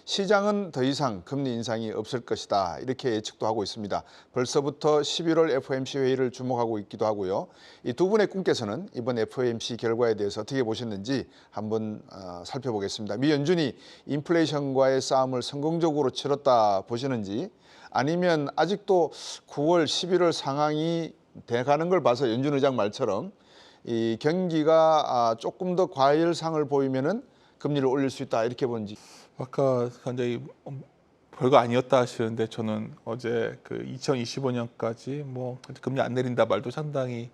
시장은 더 이상 금리 인상이 없을 것이다. 이렇게 예측도 하고 있습니다. 벌써부터 11월 FOMC 회의를 주목하고 있기도 하고요. 이 두 분의 꿈께서는 이번 FOMC 결과에 대해서 어떻게 보셨는지 한번 살펴보겠습니다. 미 연준이 인플레이션과의 싸움을 성공적으로 치렀다 보시는지, 아니면 아직도 9월, 11월 상황이 돼가는 걸 봐서 연준 의장 말처럼 이 경기가 조금 더 과열상을 보이면은 금리를 올릴 수 있다, 이렇게 보는지. 아까 굉장히 별거 아니었다 하시는데, 저는 어제 그 2025년까지 뭐 금리 안 내린다 말도 상당히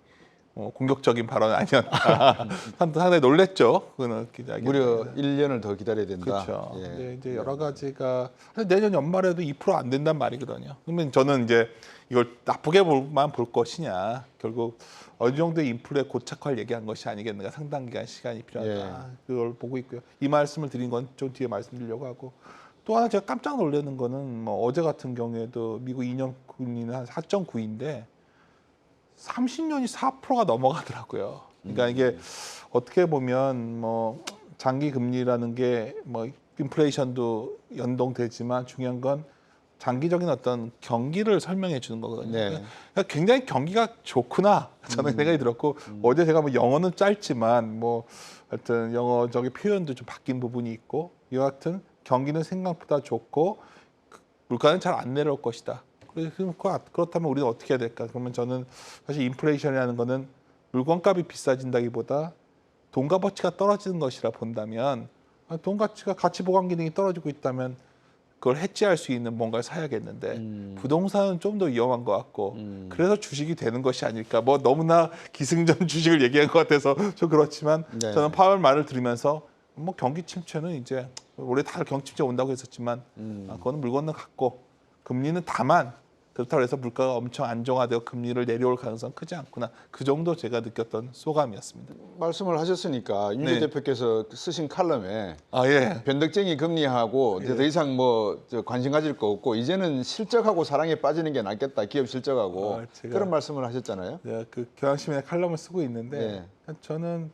공격적인 발언 아니었나. 상당히 놀랬죠. 그는 기자기. 무려 1년을 더 기다려야 된다. 그렇죠. 예. 근데 이제 여러 가지가 내년 연말에도 2%안 된단 말이거든요. 그러면 저는 이제 이걸 나쁘게만 볼 것이냐, 결국 어느 정도의 인플레 고착화를 얘기한 것이 아니겠는가, 상당 기간 시간이 필요하다. 예. 그걸 보고 있고요. 이 말씀을 드린 건 좀 뒤에 말씀드리려고 하고, 또 하나 제가 깜짝 놀라는 거는 뭐 어제 같은 경우에도 미국 2년 금리는 한 4.9인데 30년이 4%가 넘어가더라고요. 그러니까 이게 어떻게 보면 뭐 장기 금리라는 게 뭐 인플레이션도 연동되지만 중요한 건 장기적인 어떤 경기를 설명해 주는 거거든요. 네. 그러니까 굉장히 경기가 좋구나, 저는 생각이 들었고, 어제 제가 뭐 영어는 짧지만 뭐 하여튼 영어적인 표현도 좀 바뀐 부분이 있고, 여하튼 경기는 생각보다 좋고 물가는 잘 안 내려올 것이다. 그렇다면 우리는 어떻게 해야 될까? 그러면 저는 사실 인플레이션이라는 거는 물건값이 비싸진다기보다 돈 값어치가 떨어지는 것이라 본다면, 돈 가치가 가치 보관 기능이 떨어지고 있다면 그걸 해지할 수 있는 뭔가를 사야겠는데, 부동산은 좀 더 위험한 것 같고, 그래서 주식이 되는 것이 아닐까. 뭐 너무나 기승전 주식을 얘기한 것 같아서 좀 그렇지만, 네. 저는 파월 말을 들으면서 뭐 경기 침체는 이제 원래 다들 경기 침체 온다고 했었지만 그거는 물 건너갔고, 금리는 다만 그렇다고 해서 물가가 엄청 안정화되고 금리를 내려올 가능성은 크지 않구나. 그 정도 제가 느꼈던 소감이었습니다. 말씀을 하셨으니까 윤 네. 대표께서 쓰신 칼럼에 예. 변덕쟁이 금리하고 더 이상 뭐 관심 가질 거 없고 이제는 실적하고 사랑에 빠지는 게 낫겠다, 기업 실적하고. 그런 말씀을 하셨잖아요. 제가 그 경향신문에 칼럼을 쓰고 있는데, 네. 저는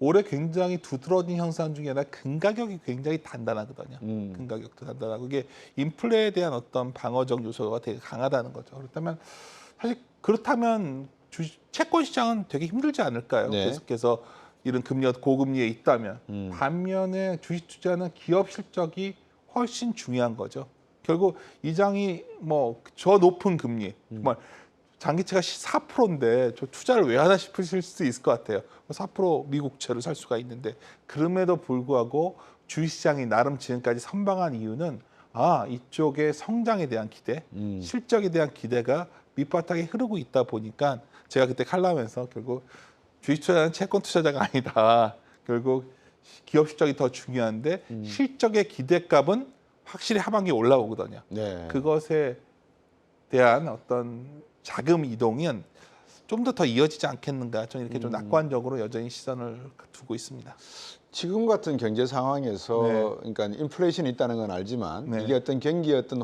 올해 굉장히 두드러진 현상 중에 하나, 금가격이 굉장히 단단하거든요. 금가격도 단단하고, 이게 인플레에 대한 어떤 방어적 요소가 되게 강하다는 거죠. 그렇다면 채권 시장은 되게 힘들지 않을까요? 네. 계속해서 이런 고금리에 있다면. 반면에 주식 투자는 기업 실적이 훨씬 중요한 거죠. 결국 이장이 뭐 저 높은 금리, 정말 장기채가 4%인데 저 투자를 왜 하나 싶으실 수도 있을 것 같아요. 4% 미국채를 살 수가 있는데, 그럼에도 불구하고 주식시장이 나름 지금까지 선방한 이유는 이쪽의 성장에 대한 기대, 실적에 대한 기대가 밑바닥에 흐르고 있다 보니까, 제가 그때 칼럼에서 결국 주식 투자는 채권 투자자가 아니다. 결국 기업 실적이 더 중요한데 실적의 기대값은 확실히 하반기에 올라오거든요. 네. 그것에 대한 어떤 자금 이동은 좀 더 이어지지 않겠는가, 저는 이렇게 좀 낙관적으로 여전히 시선을 두고 있습니다. 지금 같은 경제 상황에서 네. 그러니까 인플레이션이 있다는 건 알지만 네. 이게 어떤 경기의 어떤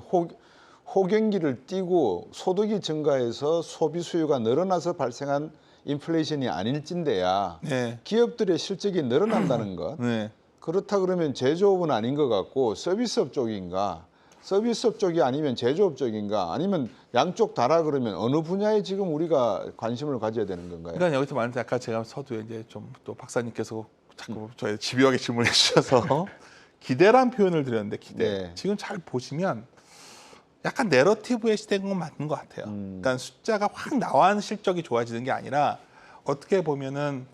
호경기를 띄고 소득이 증가해서 소비 수요가 늘어나서 발생한 인플레이션이 아닐진대야 네. 기업들의 실적이 늘어난다는 것. 네. 그렇다 그러면 제조업은 아닌 것 같고 서비스업 쪽인가? 서비스업 쪽이 아니면 제조업 쪽인가? 아니면 양쪽 다라 그러면 어느 분야에 지금 우리가 관심을 가져야 되는 건가요? 그러니까 여기서 말하는 아까 제가 서두에 이제 좀 또 박사님께서 자꾸 저희 집요하게 질문해 주셔서 기대란 표현을 드렸는데, 기대. 네. 지금 잘 보시면 약간 내러티브의 시대인 건 맞는 것 같아요. 그러니까 숫자가 확 나와 실적이 좋아지는 게 아니라, 어떻게 보면은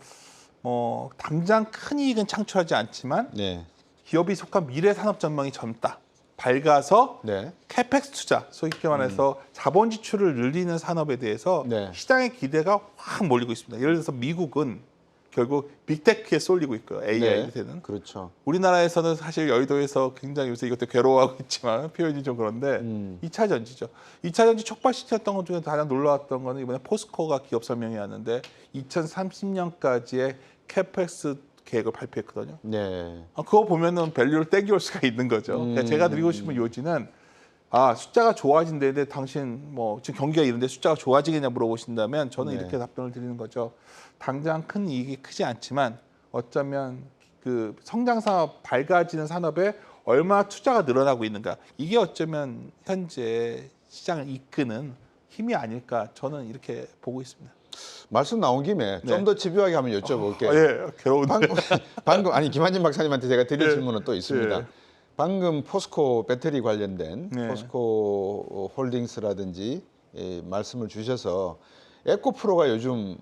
뭐 당장 큰 이익은 창출하지 않지만 네. 기업이 속한 미래 산업 전망이 젊다, 밝아서 네. 캐펙스 투자, 소위 말해서 자본 지출을 늘리는 산업에 대해서 네. 시장의 기대가 확 몰리고 있습니다. 예를 들어서 미국은 결국 빅테크에 쏠리고 있고요. AI 되는. 그렇죠. 우리나라에서는 사실 여의도에서 굉장히 요새 이것도 괴로워하고 있지만 표현이 좀 그런데 2차 전지죠. 2차 전지 촉발시켰던 것 중에 가장 놀라웠던 거는 이번에 포스코가 기업 설명회 왔는데 2030년까지의 캐펙스 계획을 발표했거든요. 네. 그거 보면은 밸류를 떼기올 수가 있는 거죠. 그러니까 제가 드리고 싶은 요지는, 숫자가 좋아진다는데 당신 뭐 지금 경기가 이런데 숫자가 좋아지겠냐 물어보신다면, 저는 네. 이렇게 답변을 드리는 거죠. 당장 큰 이익이 크지 않지만 어쩌면 그 성장 산업, 밝아지는 산업에 얼마나 투자가 늘어나고 있는가. 이게 어쩌면 현재 시장을 이끄는 힘이 아닐까 저는 이렇게 보고 있습니다. 말씀 나온 김에 네. 좀 더 집요하게 한번 여쭤볼게요. 예, 괴로운데. 방금 아니 김한진 박사님한테 제가 드릴 네. 질문은 또 있습니다. 네. 방금 포스코 배터리 관련된 네. 포스코 홀딩스라든지 말씀을 주셔서 에코프로가 요즘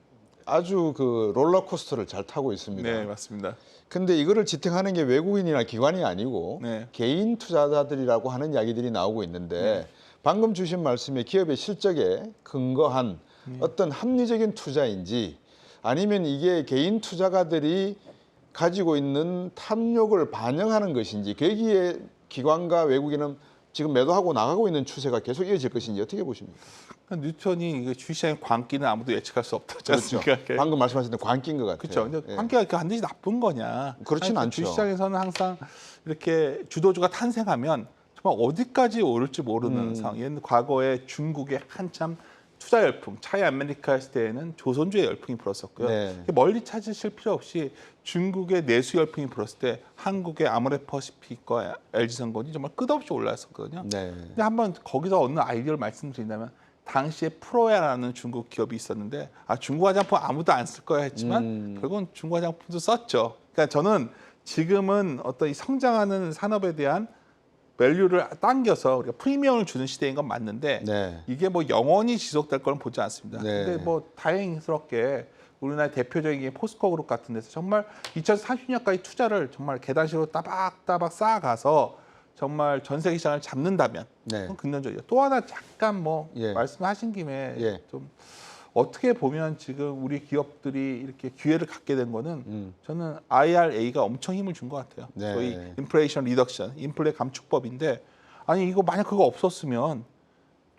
아주 그 롤러코스터를 잘 타고 있습니다. 네, 맞습니다. 근데 이거를 지탱하는 게 외국인이나 기관이 아니고 네. 개인 투자자들이라고 하는 이야기들이 나오고 있는데 방금 주신 말씀에 기업의 실적에 근거한 어떤 합리적인 투자인지 아니면 이게 개인 투자가들이 가지고 있는 탐욕을 반영하는 것인지 거기에 기관과 외국인은 지금 매도하고 나가고 있는 추세가 계속 이어질 것인지 어떻게 보십니까? 뉴턴이 이게 주식시장의 광기는 아무도 예측할 수 없다지 그렇죠. 않습니까? 방금 말씀하신 대로 광기인 것 같아요. 그렇죠. 근데 예. 관계가 반드시 나쁜 거냐? 그렇진 아니, 않죠. 주식시장에서는 항상 이렇게 주도주가 탄생하면 정말 어디까지 오를지 모르는 상황. 예를 들어 과거에 중국에 한참 투자 열풍, 차이 아메리카 했을 때에는 조선주의 열풍이 불었었고요. 네. 멀리 찾으실 필요 없이 중국의 내수 열풍이 불었을 때 한국의 아모레퍼시픽과 LG전건이 정말 끝없이 올랐었거든요. 네. 근데 한번 거기서 어느 아이디어를 말씀드린다면 당시에 프로야라는 중국 기업이 있었는데 중국 화장품 아무도 안 쓸 거야 했지만 결국은 중국 화장품도 썼죠. 그러니까 저는 지금은 어떤 이 성장하는 산업에 대한 밸류를 당겨서 우리가 프리미엄을 주는 시대인 건 맞는데 네. 이게 뭐 영원히 지속될 거는 보지 않습니다. 네. 근데 뭐 다행스럽게 우리나라 대표적인 게 포스코 그룹 같은 데서 정말 2030년까지 투자를 정말 계단식으로 따박따박 쌓아가서 정말 전 세계 시장을 잡는다면 네. 그건 긍정적이에요. 또 하나 잠깐 뭐 예. 말씀하신 김에 예. 좀 어떻게 보면 지금 우리 기업들이 이렇게 기회를 갖게 된 거는 저는 IRA가 엄청 힘을 준 것 같아요. 네. 저희 인플레이션 리덕션, 인플레 감축법인데 아니 이거 만약 그거 없었으면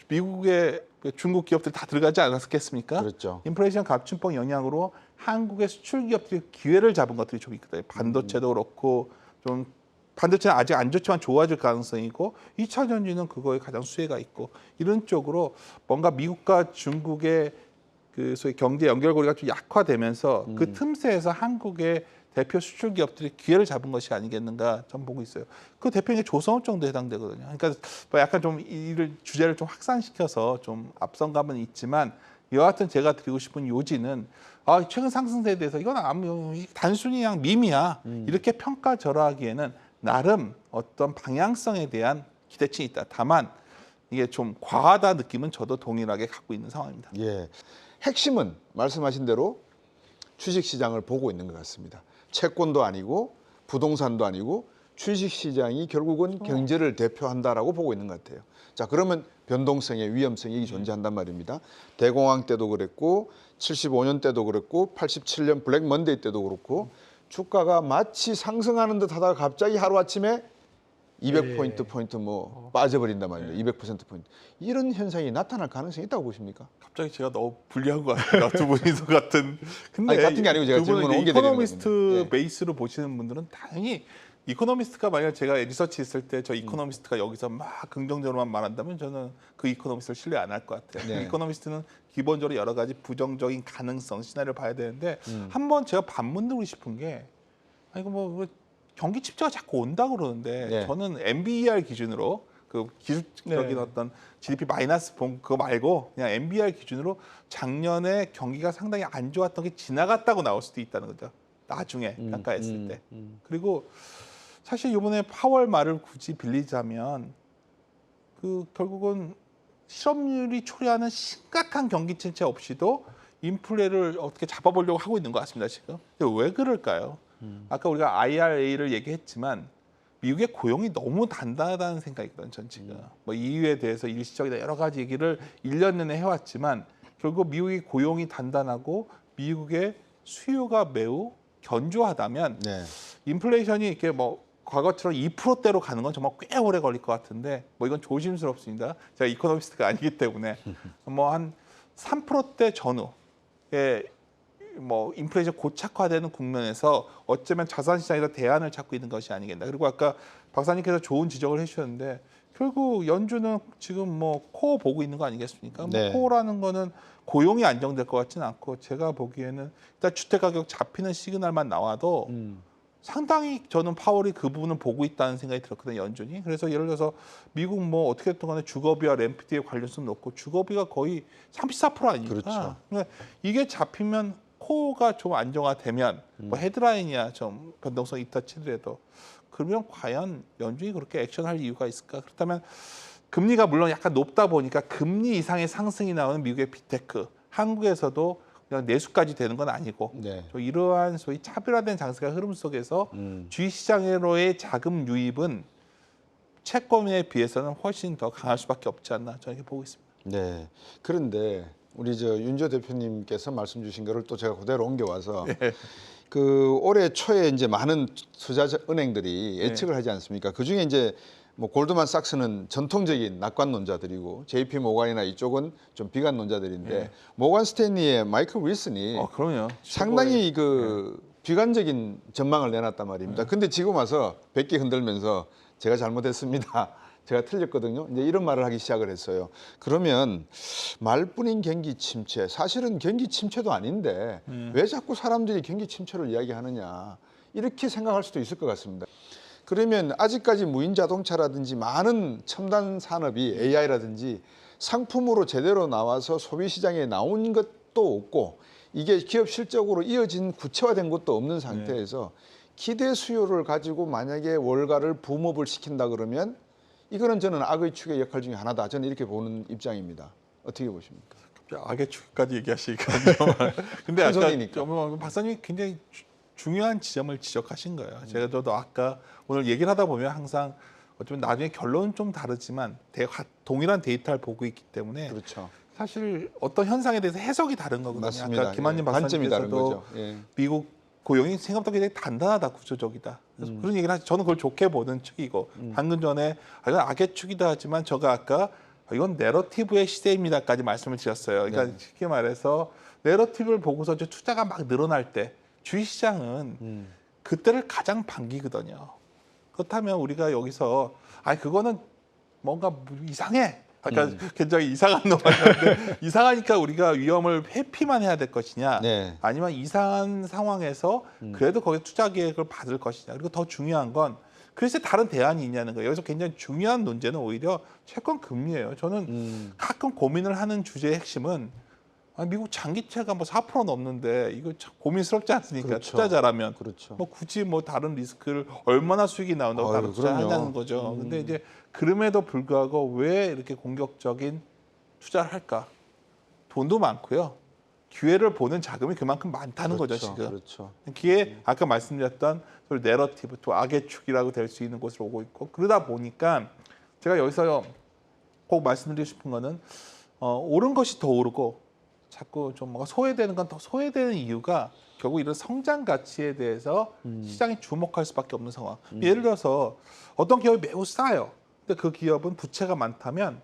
미국의 중국 기업들 다 들어가지 않았겠습니까? 그렇죠. 인플레이션 감축법 영향으로 한국의 수출 기업들이 기회를 잡은 것들이 좀 있거든요. 반도체도 그렇고 좀 반도체는 아직 안 좋지만 좋아질 가능성이 있고 2차 전지는 그거에 가장 수혜가 있고 이런 쪽으로 뭔가 미국과 중국의 그 소위 경제 연결고리가 좀 약화되면서 그 틈새에서 한국의 대표 수출 기업들이 기회를 잡은 것이 아니겠는가 저는 보고 있어요. 그 대표인 게 조선업 정도 해당되거든요. 그러니까 뭐 약간 좀 이를 주제를 좀 확산시켜서 좀 앞선감은 있지만 여하튼 제가 드리고 싶은 요지는 최근 상승세에 대해서 이건 단순히 그냥 밈이야 이렇게 평가절하하기에는 나름 어떤 방향성에 대한 기대치가 있다. 다만 이게 좀 과하다 느낌은 저도 동일하게 갖고 있는 상황입니다. 예. 핵심은 말씀하신 대로 주식시장을 보고 있는 것 같습니다. 채권도 아니고 부동산도 아니고 주식시장이 결국은 경제를 대표한다라고 보고 있는 것 같아요. 자, 그러면 변동성의 위험성이 존재한단 말입니다. 대공황 때도 그랬고 75년 때도 그랬고 87년 블랙 먼데이 때도 그렇고 주가가 마치 상승하는 듯 하다가 갑자기 하루아침에 200포인트 포인트 뭐 빠져버린단 말이에요. 200%포인트. 이런 현상이 나타날 가능성이 있다고 보십니까? 갑자기 제가 너무 불리한 것 같아요. 두 분이서 같은. 근데 아니, 같은 게 아니고 제가 두 분은 질문을 이제 옮겨드리는 이코노미스트 겁니다. 예. 베이스로 보시는 분들은 당연히 이코노미스트가 만약 제가 리서치 했을 때 저 이코노미스트가 여기서 막 긍정적으로만 말한다면 저는 그 이코노미스트를 신뢰 안 할 것 같아요. 네. 이코노미스트는 기본적으로 여러 가지 부정적인 가능성 시나리오를 봐야 되는데 한번 제가 반문 드리고 싶은 게 이거 뭐 경기 침체가 자꾸 온다 그러는데 네. 저는 MBER 기준으로 그 기술적인 어떤 GDP 마이너스 본 그거 말고 그냥 MBER 기준으로 작년에 경기가 상당히 안 좋았던 게 지나갔다고 나올 수도 있다는 거죠. 나중에 평가했을 때. 그리고 사실 이번에 파월 말을 굳이 빌리자면 그 결국은 실업률이 초래하는 심각한 경기 침체 없이도 인플레를 어떻게 잡아보려고 하고 있는 것 같습니다 지금. 근데 왜 그럴까요? 아까 우리가 IRA를 얘기했지만 미국의 고용이 너무 단단하다는 생각이거든요. 전 지금 뭐 EU에 대해서 일시적이다 여러 가지 얘기를 1년 내내 해왔지만 결국 미국의 고용이 단단하고 미국의 수요가 매우 견조하다면 네. 인플레이션이 이렇게 뭐 과거처럼 2%대로 가는 건 정말 꽤 오래 걸릴 것 같은데 뭐 이건 조심스럽습니다. 제가 이코노미스트가 아니기 때문에 뭐 한 3%대 전후에 뭐 인플레이션 고착화되는 국면에서 어쩌면 자산 시장에서 대안을 찾고 있는 것이 아니겠나. 그리고 아까 박사님께서 좋은 지적을 해주셨는데 결국 연준은 지금 뭐 코어 보고 있는 거 아니겠습니까? 네. 뭐 코어라는 거는 고용이 안정될 것 같지는 않고 제가 보기에는 일단 주택 가격 잡히는 시그널만 나와도 상당히 저는 파월이 그 부분을 보고 있다는 생각이 들었거든요, 연준이. 그래서 예를 들어서 미국 뭐 어떻게 됐든 간에 주거비와 렌트비의 관련성 높고 주거비가 거의 34% 아닙니까? 그렇죠. 그러니까 이게 잡히면 코어가 좀 안정화되면 뭐 헤드라인이야 좀 변동성이 있다 치더라도 그러면 과연 연준이 그렇게 액션할 이유가 있을까? 그렇다면 금리가 물론 약간 높다 보니까 금리 이상의 상승이 나오는 미국의 빅테크, 한국에서도 그냥 내수까지 되는 건 아니고 네. 좀 이러한 소위 차별화된 장세가 흐름 속에서 주식시장으로의 자금 유입은 채권에 비해서는 훨씬 더 강할 수밖에 없지 않나 저는 이렇게 보고 있습니다. 네. 그런데 우리 저 윤조 대표님께서 말씀 주신 거를 또 제가 그대로 옮겨와서 그 올해 초에 이제 많은 투자 은행들이 예측을 하지 않습니까? 그 중에 이제 뭐 골드만삭스는 전통적인 낙관론자들이고 JP 모간이나 이쪽은 좀 비관론자들인데 모간 스탠리의 마이클 윌슨이 그럼요. 상당히 그 비관적인 전망을 내놨단 말입니다. 근데 지금 와서 100개 흔들면서 제가 잘못했습니다. 제가 틀렸거든요. 이제 이런 말을 하기 시작을 했어요. 그러면 말뿐인 경기 침체, 사실은 경기 침체도 아닌데 왜 자꾸 사람들이 경기 침체를 이야기하느냐 이렇게 생각할 수도 있을 것 같습니다. 그러면 아직까지 무인 자동차라든지 많은 첨단 산업이 AI라든지 상품으로 제대로 나와서 소비 시장에 나온 것도 없고 이게 기업 실적으로 이어진 구체화된 것도 없는 상태에서 기대 수요를 가지고 만약에 월가를 붐업을 시킨다 그러면 이거는 저는 악의 축의 역할 중에 하나다. 저는 이렇게 보는 입장입니다. 어떻게 보십니까? 악의 축까지 얘기하시니까요. 근데 아까 박사님이 굉장히 중요한 지점을 지적하신 거예요. 제가 저도 아까 오늘 얘기를 하다 보면 항상 어쩌면 나중에 결론은 좀 다르지만 동일한 데이터를 보고 있기 때문에 그렇죠. 사실 어떤 현상에 대해서 해석이 다른 거거든요. 맞습니다. 아까 김한진 관점이 다른 박사님께서도 거죠. 미국 고용이 생각보다 굉장히 단단하다, 구조적이다. 그래서 그런 얘기를 하죠. 저는 그걸 좋게 보는 측이고 방금 전에 이건 악의 축이다 하지만 제가 아까 이건 내러티브의 시대입니다까지 말씀을 드렸어요. 그러니까 쉽게 말해서 내러티브를 보고서 투자가 막 늘어날 때 주식시장은 그때를 가장 반기거든요. 그렇다면 우리가 여기서 그거는 뭔가 이상해. 그러니까 굉장히 이상한 놈인데 이상하니까 우리가 위험을 회피만 해야 될 것이냐, 아니면 이상한 상황에서 그래도 거기에 투자 계획을 받을 것이냐. 그리고 더 중요한 건 그래서 다른 대안이 있냐는 거예요. 여기서 굉장히 중요한 논제는 오히려 채권 금리예요. 저는 가끔 고민을 하는 주제의 핵심은 미국 장기채가 뭐 4% 넘는데 이거 참 고민스럽지 않습니까? 그렇죠. 투자자라면 그렇죠. 뭐 굳이 뭐 다른 리스크를 얼마나 수익이 나온다고 다른 투자하냐는 거죠. 근데 이제 그럼에도 불구하고 왜 이렇게 공격적인 투자를 할까? 돈도 많고요. 기회를 보는 자금이 그만큼 많다는 거죠, 지금. 그렇죠. 기회 아까 말씀드렸던 내러티브 또 악의 축이라고 될 수 있는 곳으로 오고 있고 그러다 보니까 제가 여기서 꼭 말씀드리고 싶은 거는 옳은 것이 더 오르고 자꾸 좀 뭔가 소외되는 건 더 소외되는 이유가 결국 이런 성장 가치에 대해서 시장이 주목할 수밖에 없는 상황. 예를 들어서 어떤 기업이 매우 싸요. 근데 그 기업은 부채가 많다면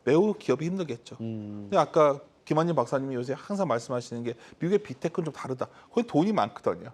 매우 기업이 힘들겠죠. 근데 아까 김한진 박사님이 요새 항상 말씀하시는 게 미국의 빅테크는 좀 다르다. 거기 돈이 많거든요.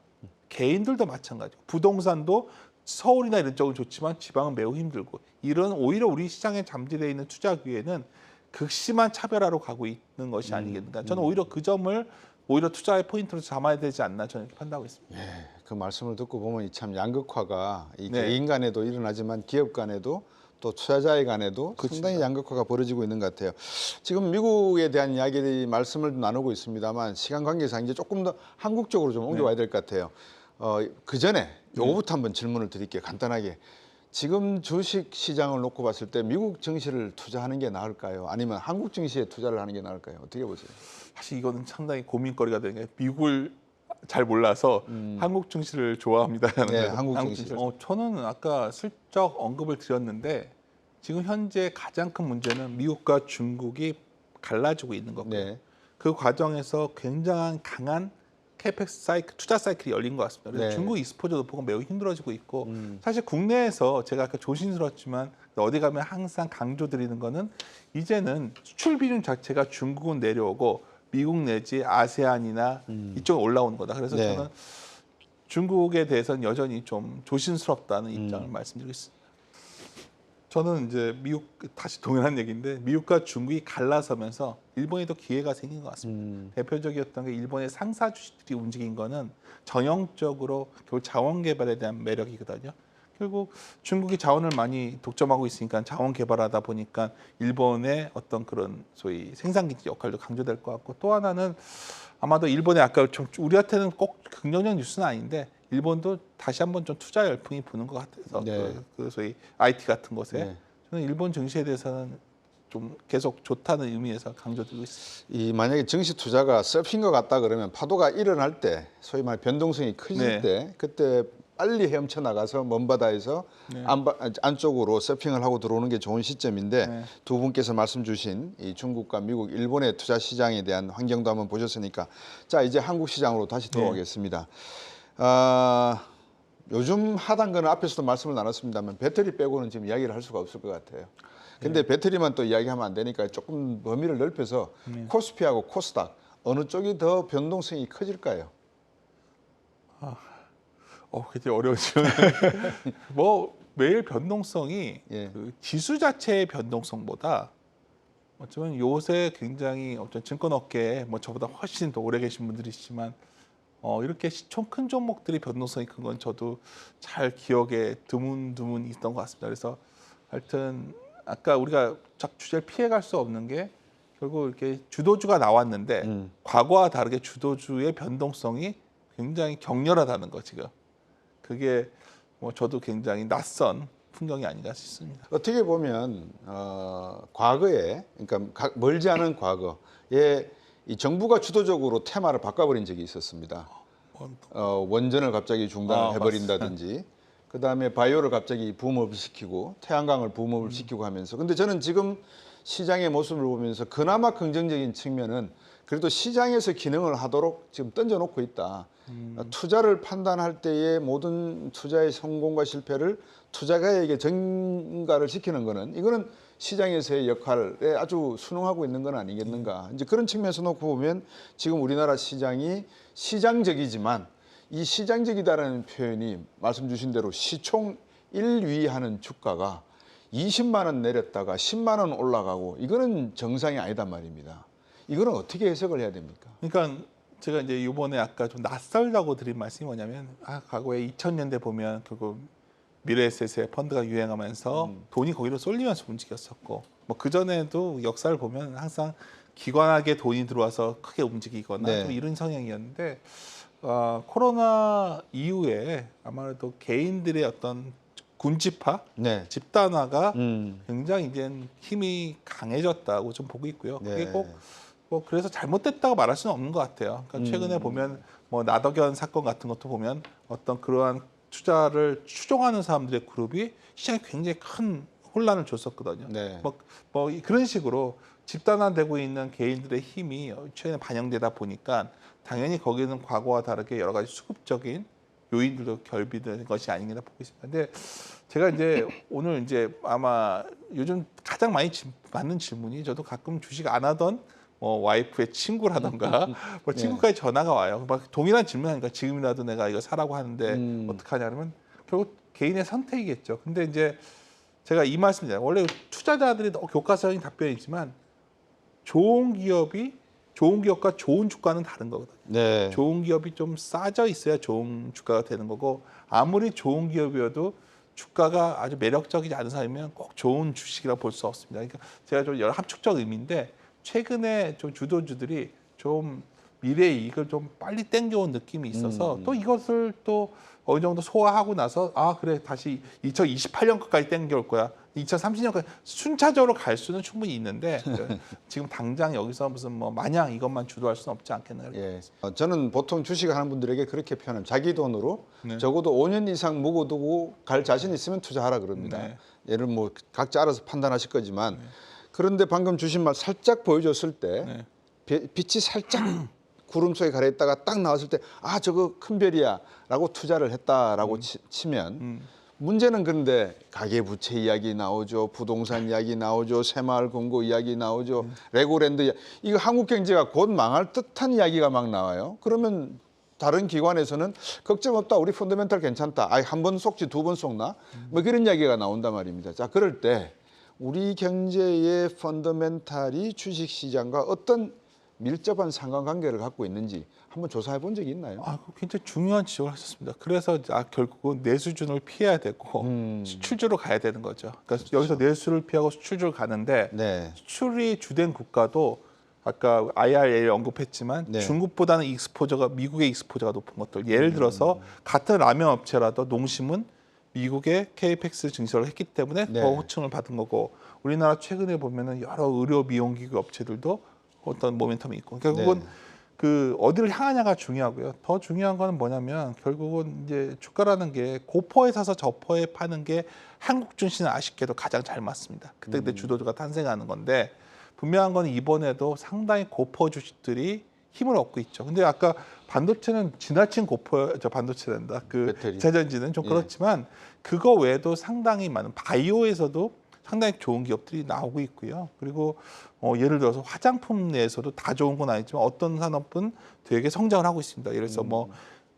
개인들도 마찬가지고 부동산도 서울이나 이런 쪽은 좋지만 지방은 매우 힘들고 이런 오히려 우리 시장에 잠재되어 있는 투자 기회는 극심한 차별화로 가고 있는 것이 아니겠는가. 저는 오히려 그 점을 오히려 투자의 포인트로 삼아야 되지 않나 저는 이렇게 판단하고 있습니다. 그 말씀을 듣고 보면 참 양극화가 이 개인 간에도 일어나지만 기업 간에도 또 투자자의 간에도 상당히 양극화가 벌어지고 있는 것 같아요. 지금 미국에 대한 이야기 말씀을 나누고 있습니다만 시간 관계상 이제 조금 더 한국 쪽으로 좀 옮겨와야 될 것 같아요. 그 전에 요거부터 한번 질문을 드릴게요. 간단하게. 지금 주식 시장을 놓고 봤을 때 미국 증시를 투자하는 게 나을까요? 아니면 한국 증시에 투자를 하는 게 나을까요? 어떻게 보세요? 사실 이거는 상당히 고민거리가 되는 게 미국을 잘 몰라서 한국 증시를 좋아합니다. 한국 증시. 저는 아까 슬쩍 언급을 드렸는데 지금 현재 가장 큰 문제는 미국과 중국이 갈라지고 있는 거고요. 그 과정에서 굉장한 강한 캐펙스 사이클, 투자 사이클이 열린 것 같습니다. 그래서 중국 익스포저 도포가 매우 힘들어지고 있고 사실 국내에서 제가 아까 조심스럽지만 어디 가면 항상 강조드리는 거는 이제는 수출 비중 자체가 중국은 내려오고 미국 내지 아세안이나 이쪽에 올라오는 거다. 그래서 저는 중국에 대해서는 여전히 좀 조심스럽다는 입장을 말씀드리고 있습니다. 저는 이제 미국 다시 동일한 얘기인데 미국과 중국이 갈라서면서 일본에도 기회가 생긴 것 같습니다. 대표적이었던 게 일본의 상사 주식들이 움직인 거는 전형적으로 결국 자원 개발에 대한 매력이거든요. 결국 중국이 자원을 많이 독점하고 있으니까 자원 개발하다 보니까 일본의 어떤 그런 소위 생산기지 역할도 강조될 것 같고, 또 하나는 아마도 일본의 아까 좀 우리한테는 꼭 긍정적 뉴스는 아닌데 일본도 다시 한번 좀 투자 열풍이 부는 것 같아서 네. 그 소위 IT 같은 곳에 네. 저는 일본 증시에 대해서는 좀 계속 좋다는 의미에서 강조드리고 있습니다. 이 만약에 증시 투자가 서핑 것 같다 그러면 파도가 일어날 때 소위 말 변동성이 커질 네. 때 그때 빨리 헤엄쳐 나가서 먼 바다에서 네. 안쪽으로 서핑을 하고 들어오는 게 좋은 시점인데 네. 두 분께서 말씀 주신 이 중국과 미국, 일본의 투자 시장에 대한 환경도 한번 보셨으니까 자 이제 한국 시장으로 다시 돌아오겠습니다. 요즘 핫한 거는 앞에서도 말씀을 나눴습니다만 배터리 빼고는 지금 이야기를 할 수가 없을 것 같아요. 근데 배터리만 또 이야기하면 안 되니까 조금 범위를 넓혀서 코스피하고 코스닥 어느 쪽이 더 변동성이 커질까요? 굉장히 어려워지요. 뭐 매일 변동성이 예. 그 지수 자체의 변동성보다 어쩌면 요새 굉장히 어떤 증권업계에 뭐 저보다 훨씬 더 오래 계신 분들이시지만 이렇게 시총 큰 종목들이 변동성이 큰 건 저도 잘 기억에 드문드문 있던 것 같습니다. 그래서 하여튼 아까 우리가 주제를 피해갈 수 없는 게 결국 이렇게 주도주가 나왔는데 과거와 다르게 주도주의 변동성이 굉장히 격렬하다는 거 지금. 그게 뭐 저도 굉장히 낯선 풍경이 아닌가 싶습니다. 어떻게 보면 과거에 그러니까 멀지 않은 과거에 이 정부가 주도적으로 테마를 바꿔버린 적이 있었습니다. 원전을 갑자기 중단을 해버린다든지, 그 다음에 바이오를 갑자기 붐업을 시키고 태양광을 붐업을 시키고 하면서. 근데 저는 지금 시장의 모습을 보면서 그나마 긍정적인 측면은 그래도 시장에서 기능을 하도록 지금 던져놓고 있다. 투자를 판단할 때의 모든 투자의 성공과 실패를 투자가에게 전가를 시키는 거는 이거는 시장에서의 역할에 아주 순응하고 있는 건 아니겠는가. 이제 그런 측면에서 놓고 보면 지금 우리나라 시장이 시장적이지만 이 시장적이다라는 표현이 말씀 주신 대로 시총 1위 하는 주가가 20만 원 내렸다가 10만 원 올라가고 이거는 정상이 아니단 말입니다. 이거는 어떻게 해석을 해야 됩니까? 그러니까 제가 이제 이번에 아까 좀 낯설다고 드린 말씀이 뭐냐면 과거에 2000년대 보면 결국 미래에셋의 펀드가 유행하면서 돈이 거기로 쏠리면서 움직였었고 뭐 그전에도 역사를 보면 항상 기관하게 돈이 들어와서 크게 움직이거나 네. 좀 이런 성향이었는데 코로나 이후에 아무래도 개인들의 어떤 군집화, 네. 집단화가 굉장히 이제 힘이 강해졌다고 좀 보고 있고요. 그게 네. 꼭 뭐 그래서 잘못됐다고 말할 수는 없는 것 같아요. 그러니까 최근에 보면 뭐 나덕연 사건 같은 것도 보면 어떤 그러한 투자를 추종하는 사람들의 그룹이 시장에 굉장히 큰 혼란을 줬었거든요. 네. 뭐 그런 식으로 집단화되고 있는 개인들의 힘이 최근에 반영되다 보니까 당연히 거기는 과거와 다르게 여러 가지 수급적인 요인들도 결비된 것이 아닌가 보고 있습니다. 근데 제가 이제 오늘 이제 아마 요즘 가장 많이 받는 질문이 저도 가끔 주식 안 하던 뭐 와이프의 친구라던가 뭐 친구까지 전화가 와요. 막 동일한 질문하니까 지금이라도 내가 이거 사라고 하는데 어떡하냐 그러면 결국 개인의 선택이겠죠. 근데 이제 제가 이 말씀드려요. 원래 투자자들이 교과서적인 답변이지만 좋은 기업과 좋은 주가는 다른 거거든요. 네. 좋은 기업이 좀 싸져 있어야 좋은 주가가 되는 거고 아무리 좋은 기업이어도 주가가 아주 매력적이지 않은 사람이면 꼭 좋은 주식이라고 볼 수 없습니다. 그러니까 제가 좀 여러 함축적 의미인데 최근에 좀 주도주들이 좀 미래 이익을 좀 빨리 땡겨온 느낌이 있어서 또 이것을 또 어느 정도 소화하고 나서 그래 다시 2028년 것까지 땡겨올 거야. 2030년까지 순차적으로 갈 수는 충분히 있는데 지금 당장 여기서 무슨 뭐 마냥 이것만 주도할 수는 없지 않겠나. 예. 저는 보통 주식하는 분들에게 그렇게 표현합니다. 자기 돈으로 네. 적어도 5년 이상 묵어두고 갈 자신 있으면 투자하라 그럽니다. 네. 얘를 뭐 각자 알아서 판단하실 거지만 그런데 방금 주신 말 살짝 보여줬을 때 네. 빛이 살짝 구름 속에 가려 있다가 딱 나왔을 때 저거 큰 별이야 라고 투자를 했다라고 치면 문제는 그런데 가계부채 이야기 나오죠. 부동산 이야기 나오죠. 새마을 금고 이야기 나오죠. 레고랜드 이거 한국 경제가 곧 망할 듯한 이야기가 막 나와요. 그러면 다른 기관에서는 걱정 없다. 우리 펀더멘탈 괜찮다. 아, 한 번 속지 두 번 속나? 뭐 그런 이야기가 나온단 말입니다. 자, 그럴 때 우리 경제의 펀더멘탈이 주식시장과 어떤 밀접한 상관관계를 갖고 있는지 한번 조사해 본 적이 있나요? 아, 그 굉장히 중요한 지적을 하셨습니다. 그래서 결국은 내수준을 피해야 되고 수출주로 가야 되는 거죠. 그러니까 여기서 내수를 피하고 수출주로 가는데 네. 수출이 주된 국가도 아까 IRA 언급했지만 네. 중국보다는 익스포저가 미국의 익스포저가 높은 것들. 예를 들어서 같은 라면 업체라도 농심은 미국의 KPX 증시를 했기 때문에 네. 더 호칭을 받은 거고 우리나라 최근에 보면은 여러 의료 미용기구 업체들도 어떤 모멘텀이 있고 결국은 네. 그 어디를 향하냐가 중요하고요. 더 중요한 거는 뭐냐면 결국은 이제 주가라는 게 고퍼에 사서 저퍼에 파는 게 한국 증시는 아쉽게도 가장 잘 맞습니다. 그때 주도주가 탄생하는 건데 분명한 건 이번에도 상당히 고퍼 주식들이 힘을 얻고 있죠. 근데 아까 반도체는 지나친 고퍼 반도체된다. 그 배터리. 재전지는 좀 예. 그렇지만 그거 외에도 상당히 많은 바이오에서도 상당히 좋은 기업들이 나오고 있고요. 그리고 예를 들어서 화장품 내에서도 다 좋은 건 아니지만 어떤 산업은 되게 성장을 하고 있습니다. 예를 들어서 뭐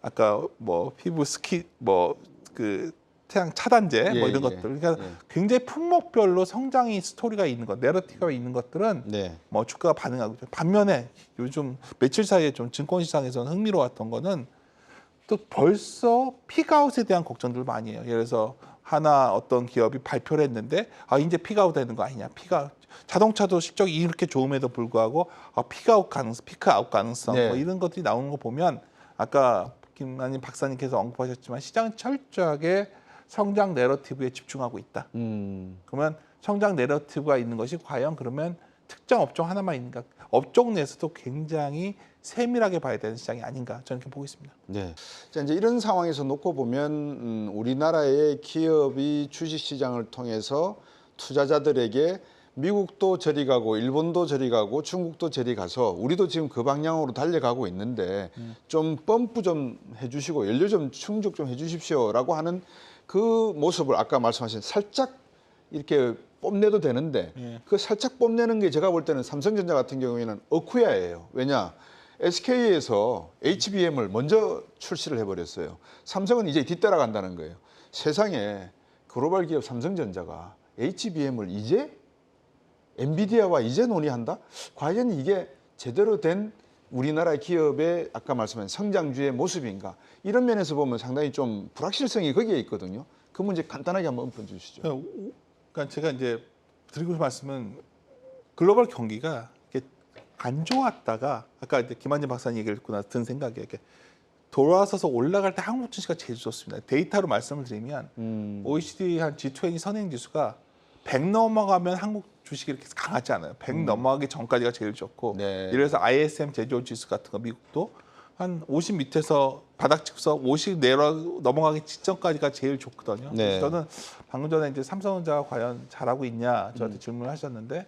아까 뭐 피부 스키 뭐 그 태양 차단제 뭐 예, 이런 예, 것들 그러니까 예. 굉장히 품목별로 성장이 스토리가 있는 것, 내러티브가 있는 것들은 네. 뭐 주가가 반응하고 있죠. 반면에 요즘 며칠 사이에 좀 증권시장에서는 흥미로웠던 거는 또 벌써 픽아웃에 대한 걱정들 많이 해요. 예를 들어서 하나 어떤 기업이 발표를 했는데 아 이제 픽아웃 되는 거 아니냐. 픽아웃 자동차도 실적이 이렇게 좋음에도 불구하고 피크아웃 가능성 네. 뭐 이런 것들이 나오는 거 보면 아까 김만희 박사님께서 언급하셨지만 시장은 철저하게 성장 내러티브에 집중하고 있다. 그러면 성장 내러티브가 있는 것이 과연 그러면 특정 업종 하나만 있는가? 업종 내에서도 굉장히 세밀하게 봐야 되는 시장이 아닌가 저는 이렇게 보고 있습니다. 네. 자, 이제 이런 상황에서 놓고 보면 우리나라의 기업이 주식시장을 통해서 투자자들에게 미국도 저리 가고 일본도 저리 가고 중국도 저리 가서 우리도 지금 그 방향으로 달려가고 있는데 좀 펌프 좀 해주시고 연료 좀 충족 좀 해주십시오라고 하는 그 모습을 아까 말씀하신 살짝 이렇게 뽐내도 되는데 예. 그 살짝 뽐내는 게 제가 볼 때는 삼성전자 같은 경우에는 어쿠야예요. 왜냐? SK에서 HBM을 먼저 출시를 해버렸어요. 삼성은 이제 뒤따라간다는 거예요. 세상에 글로벌 기업 삼성전자가 HBM을 이제 엔비디아와 이제 논의한다? 과연 이게 제대로 된 우리나라 기업의 아까 말씀한 성장주의 모습인가? 이런 면에서 보면 상당히 좀 불확실성이 거기에 있거든요. 그 문제 간단하게 한번 짚어주시죠. 그러니까 제가 이제 드리고 싶은 말씀은 글로벌 경기가 이렇게 안 좋았다가 아까 이제 김한진 박사님 얘기를 듣고 나서 든 생각이 이렇게 돌아서서 올라갈 때 한국 증시가 제일 좋습니다. 데이터로 말씀을 드리면 OECD 한 G20 선행 지수가 100 넘어가면 한국 주식이 이렇게 강하지 않아요. 100 넘어가기 전까지가 제일 좋고 네. 예를 들어서 ISM 제조업 지수 같은 거 미국도 한 50 밑에서 바닥 찍고서 50 넘어가기 직전까지가 제일 좋거든요. 네. 그래서 저는 방금 전에 이제 삼성전자가 과연 잘하고 있냐 저한테 질문을 하셨는데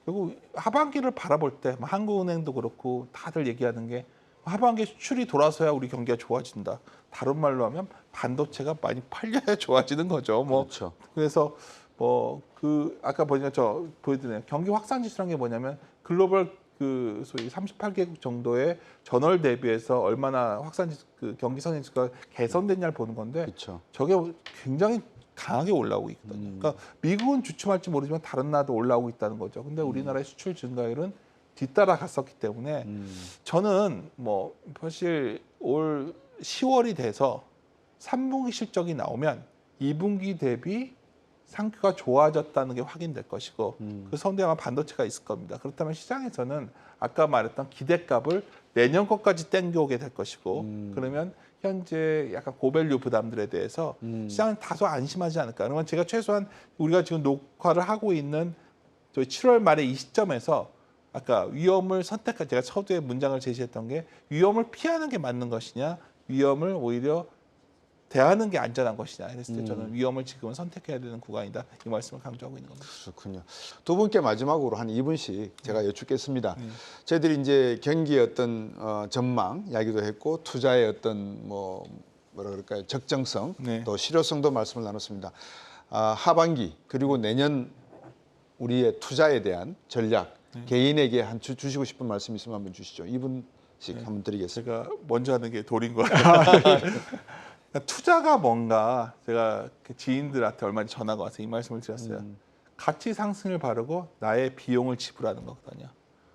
그리고 하반기를 바라볼 때뭐 한국은행도 그렇고 다들 얘기하는 게 하반기 수출이 돌아서야 우리 경기가 좋아진다. 다른 말로 하면 반도체가 많이 팔려야 좋아지는 거죠. 뭐 그렇죠. 그래서 뭐 그 아까 보니까 저 보여드리네요. 경기 확산 지수라는 게 뭐냐면 글로벌 그 소위 38개국 정도의 전월 대비해서 얼마나 확산 지수 그 경기 선행 지수가 개선됐냐를 보는 건데 그렇죠. 저게 굉장히 강하게 올라오고 있거든요. 그러니까 미국은 주춤할지 모르지만 다른 나라도 올라오고 있다는 거죠. 근데 우리나라의 수출 증가율은 뒤따라 갔었기 때문에 저는 뭐 사실 올 10월이 돼서 3분기 실적이 나오면 2분기 대비 상표가 좋아졌다는 게 확인될 것이고 그 선대에 아마 반도체가 있을 겁니다. 그렇다면 시장에서는 아까 말했던 기대값을 내년 것까지 땡겨오게 될 것이고 그러면 현재 약간 고밸류 부담들에 대해서 시장은 다소 안심하지 않을까. 그러면 제가 최소한 우리가 지금 녹화를 하고 있는 저희 7월 말에 이 시점에서 아까 위험을 선택한 제가 서두에 문장을 제시했던 게 위험을 피하는 게 맞는 것이냐 위험을 오히려 대하는 게 안전한 것이냐 이랬을 때 저는 위험을 지금은 선택해야 되는 구간이다 이 말씀을 강조하고 있는 겁니다. 그렇군요. 두 분께 마지막으로 한 2분씩 제가 여쭙겠습니다. 저희들이 이제 경기의 어떤 전망 이야기도 했고 투자의 어떤 뭐라 그럴까요 적정성 네. 또 실효성도 말씀을 나눴습니다. 하반기 그리고 내년 우리의 투자에 대한 전략 개인에게 한 주시고 싶은 말씀 있으면 한번 주시죠. 2분 한번 드리겠습니다. 제가 먼저 하는 게 도리인 것 같아요. 그러니까 투자가 뭔가 제가 그 지인들한테 얼마 전에 전화가 와서 이 말씀을 드렸어요. 가치 상승을 바르고 나의 비용을 지불하는 거거든요.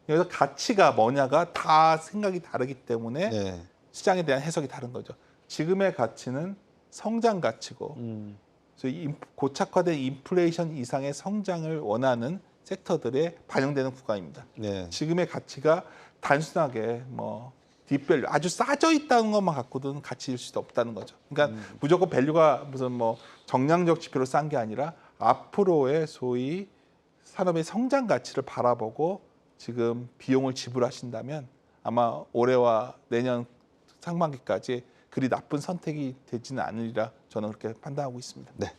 그래서 가치가 뭐냐가 다 생각이 다르기 때문에 네. 시장에 대한 해석이 다른 거죠. 지금의 가치는 성장 가치고 그래서 고착화된 인플레이션 이상의 성장을 원하는 섹터들에 반영되는 구간입니다. 네. 지금의 가치가 단순하게 뭐 딥밸류 아주 싸져 있다는 것만 갖고는 가치일 수도 없다는 거죠. 그러니까 무조건 밸류가 무슨 뭐 정량적 지표로 싼 게 아니라 앞으로의 소위 산업의 성장 가치를 바라보고 지금 비용을 지불하신다면 아마 올해와 내년 상반기까지 그리 나쁜 선택이 되지는 않으리라 저는 그렇게 판단하고 있습니다. 네.